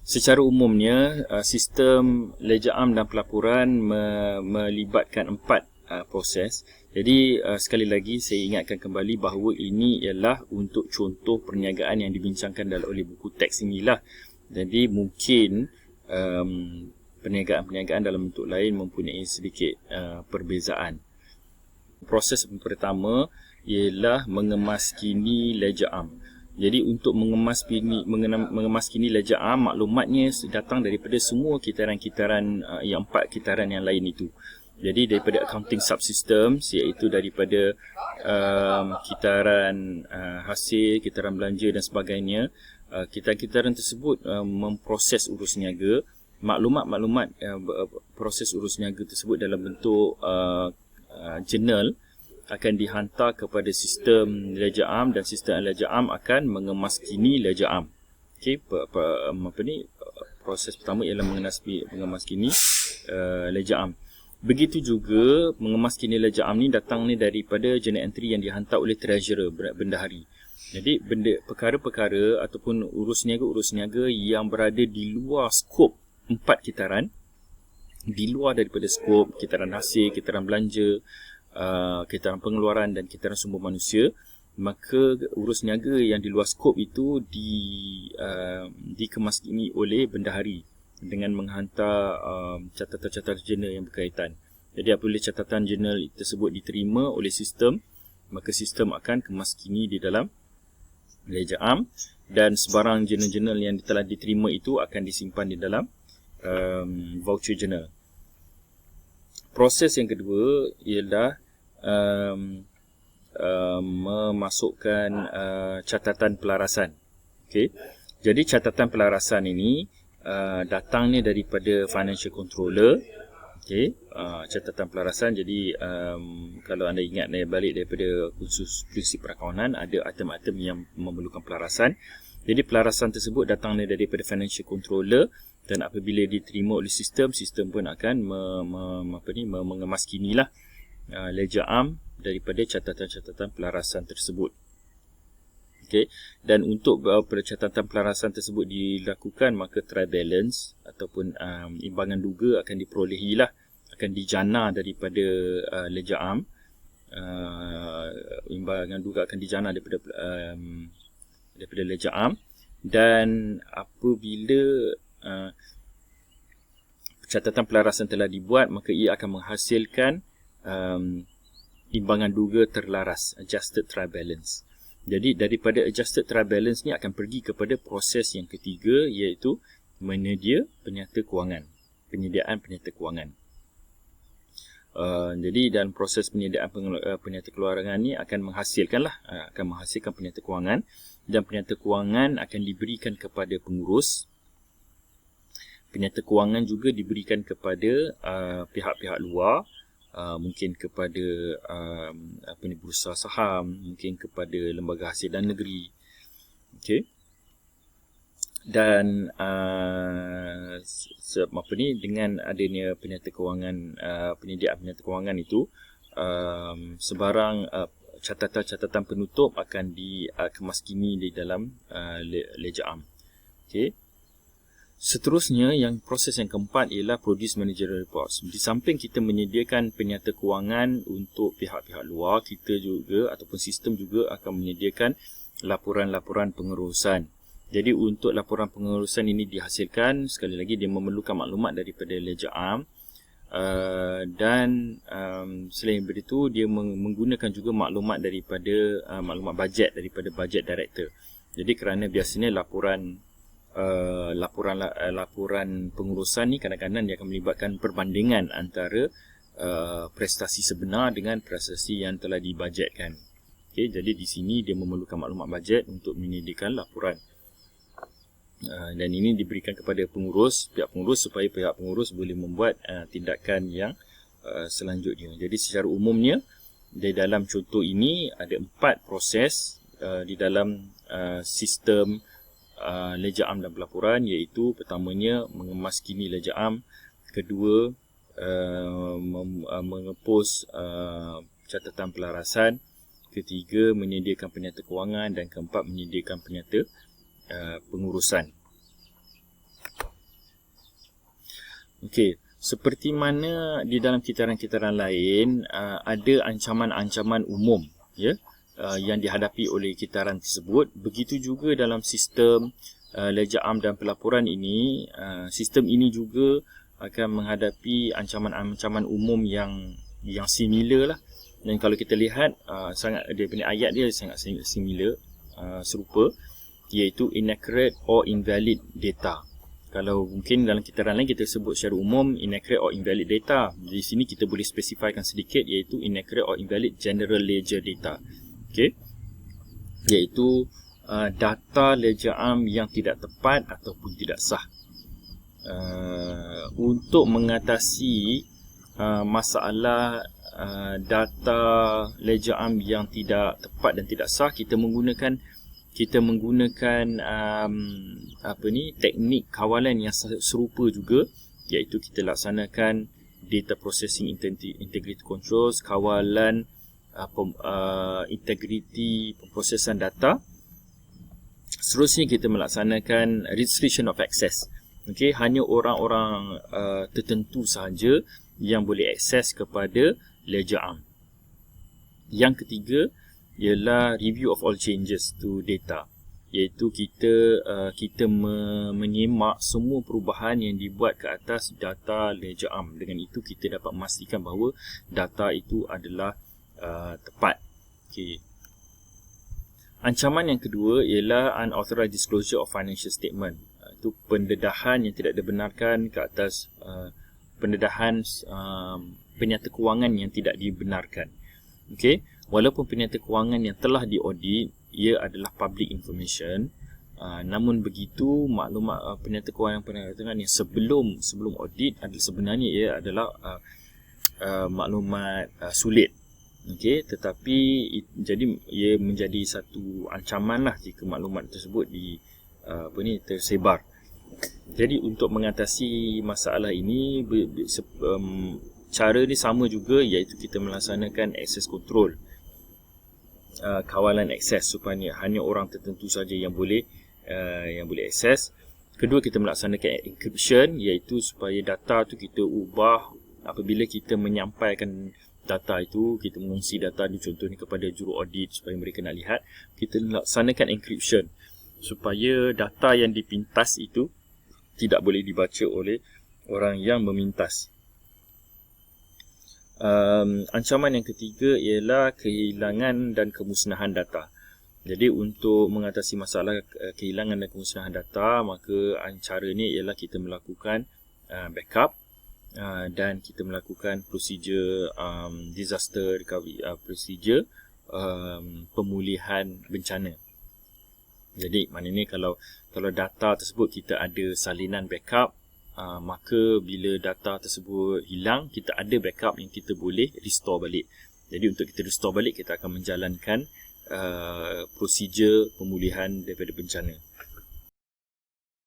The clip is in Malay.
Secara umumnya, sistem ledger am dan pelaporan melibatkan 4 proses. Jadi, sekali lagi saya ingatkan kembali bahawa ini ialah untuk contoh perniagaan yang dibincangkan oleh buku teks inilah. Jadi, mungkin perniagaan-perniagaan dalam bentuk lain mempunyai sedikit perbezaan. Proses pertama ialah mengemaskini ledger am. Jadi untuk mengemaskini ledger am, maklumatnya datang daripada semua kitaran-kitaran yang 4 kitaran yang lain itu. Jadi daripada accounting subsystems, iaitu daripada kitaran hasil, kitaran belanja dan sebagainya. Kitaran-kitaran tersebut memproses urus niaga. Maklumat-maklumat proses urus niaga tersebut dalam bentuk journal akan dihantar kepada sistem ledger am, dan sistem ledger am akan mengemaskini ledger am. Okey, proses pertama ialah mengemaskini ledger am. Begitu juga mengemaskini ledger am ni datang ni daripada journal entry yang dihantar oleh treasurer, bendahari. Jadi perkara-perkara ataupun urus niaga yang berada di luar skop 4 kitaran, di luar daripada skop kitaran hasil, kitaran belanja, kitaran pengeluaran dan kitaran sumber manusia, maka urus niaga yang di luar skop itu dikemaskini oleh bendahari dengan menghantar catatan-catatan jurnal yang berkaitan. Jadi apabila catatan jurnal tersebut diterima oleh sistem, maka sistem akan kemaskini di dalam ledger am, dan sebarang jurnal-jurnal yang telah diterima itu akan disimpan di dalam voucher journal. Proses yang kedua ialah memasukkan catatan pelarasan. Okey. Jadi catatan pelarasan ini datangnya daripada financial controller. Okey, catatan pelarasan. Jadi kalau anda ingat balik daripada kursus prinsip perakaunan, ada item-item yang memerlukan pelarasan. Jadi pelarasan tersebut datangnya daripada financial controller, dan apabila diterima oleh sistem pun akan mengemaskinilah ledger am daripada catatan-catatan pelarasan tersebut. Okey, dan untuk catatan pelarasan tersebut dilakukan, maka trial balance ataupun imbangan duga akan diperolehilah, akan dijana daripada ledger am. Imbangan duga akan dijana daripada ledger am, dan apabila catatan pelarasan telah dibuat, maka ia akan menghasilkan imbangan duga terlaras, adjusted trial balance. Jadi daripada adjusted trial balance ni akan pergi kepada proses yang ketiga, iaitu penyediaan penyata kewangan. Jadi dalam proses penyediaan penyata kewangan ni akan menghasilkan penyata kewangan, dan penyata kewangan akan diberikan kepada pengurus. Penyata kewangan juga diberikan kepada pihak-pihak luar, mungkin kepada bursa saham, mungkin kepada lembaga hasil dan negeri. Okey. Dan dengan adanya penyata kewangan, penyediaan penyata kewangan itu, sebarang catatan-catatan penutup akan dikemaskini di dalam ledger am. Okey. Seterusnya, proses yang keempat ialah produce managerial reports. Di samping kita menyediakan penyata kewangan untuk pihak-pihak luar, kita juga ataupun sistem juga akan menyediakan laporan-laporan pengurusan. Jadi untuk laporan pengurusan ini dihasilkan, sekali lagi dia memerlukan maklumat daripada ledger am, dan selain itu dia menggunakan juga maklumat daripada maklumat bajet daripada budget director. Jadi kerana biasanya laporan pengurusan ni kadang-kadang dia akan melibatkan perbandingan antara prestasi sebenar dengan prestasi yang telah dibajetkan. Okey, jadi di sini dia memerlukan maklumat bajet untuk menyediakan laporan. Dan ini diberikan kepada pihak pengurus supaya pihak pengurus boleh membuat tindakan yang selanjutnya. Jadi secara umumnya di dalam contoh ini ada 4 proses di dalam sistem ledger am dan pelaporan, iaitu pertamanya mengemaskini ledger am, kedua mengepos catatan pelarasan, ketiga menyediakan penyata kewangan, dan keempat menyediakan penyata pengurusan. Okey, seperti mana di dalam kitaran-kitaran lain ada ancaman-ancaman umum ya yang dihadapi oleh kitaran tersebut, begitu juga dalam sistem ledger am dan pelaporan ini, sistem ini juga akan menghadapi ancaman-ancaman umum yang similar lah. Dan kalau kita lihat dia punya ayat dia sangat similar, serupa, iaitu inaccurate or invalid data. Kalau mungkin dalam kitaran lain kita sebut secara umum inaccurate or invalid data. Di sini kita boleh spesifikkan sedikit, iaitu inaccurate or invalid general ledger data. Okey. Iaitu data ledger am yang tidak tepat ataupun tidak sah. Untuk mengatasi masalah data ledger am yang tidak tepat dan tidak sah, kita menggunakan teknik kawalan yang serupa juga, iaitu kita laksanakan data processing integrity controls, kawalan integriti pemprosesan data. Seterusnya kita melaksanakan restriction of access. Okey, hanya orang-orang tertentu sahaja yang boleh akses kepada ledger am. Yang ketiga ialah review of all changes to data, iaitu kita menyemak semua perubahan yang dibuat ke atas data ledger am. Dengan itu kita dapat memastikan bahawa data itu adalah tepat. Okay. Ancaman yang kedua ialah unauthorized disclosure of financial statement. Itu pendedahan yang tidak dibenarkan ke atas pendedahan penyata kewangan yang tidak dibenarkan. Okey, walaupun penyata kewangan yang telah diaudit ia adalah public information, namun begitu maklumat penyata kewangan yang sebelum audit adalah sebenarnya ia adalah maklumat sulit. Okey, tetapi jadi ia menjadi satu ancaman lah jika maklumat tersebut tersebar. Jadi untuk mengatasi masalah ini, cara ni sama juga, iaitu kita melaksanakan access control, kawalan akses supaya hanya orang tertentu saja yang boleh akses. Kedua, kita melaksanakan encryption, iaitu supaya data tu kita ubah apabila kita menyampaikan data itu, kita mengungsi data ni contohnya kepada juru audit supaya mereka nak lihat, kita laksanakan encryption supaya data yang dipintas itu tidak boleh dibaca oleh orang yang memintas. Ancaman yang ketiga ialah kehilangan dan kemusnahan data. Jadi untuk mengatasi masalah kehilangan dan kemusnahan data, maka caranya ialah kita melakukan backup dan kita melakukan prosedur disaster recovery, prosedur pemulihan bencana. Jadi maknanya kalau data tersebut kita ada salinan backup, maka bila data tersebut hilang, kita ada backup yang kita boleh restore balik. Jadi untuk kita restore balik, kita akan menjalankan prosedur pemulihan daripada bencana.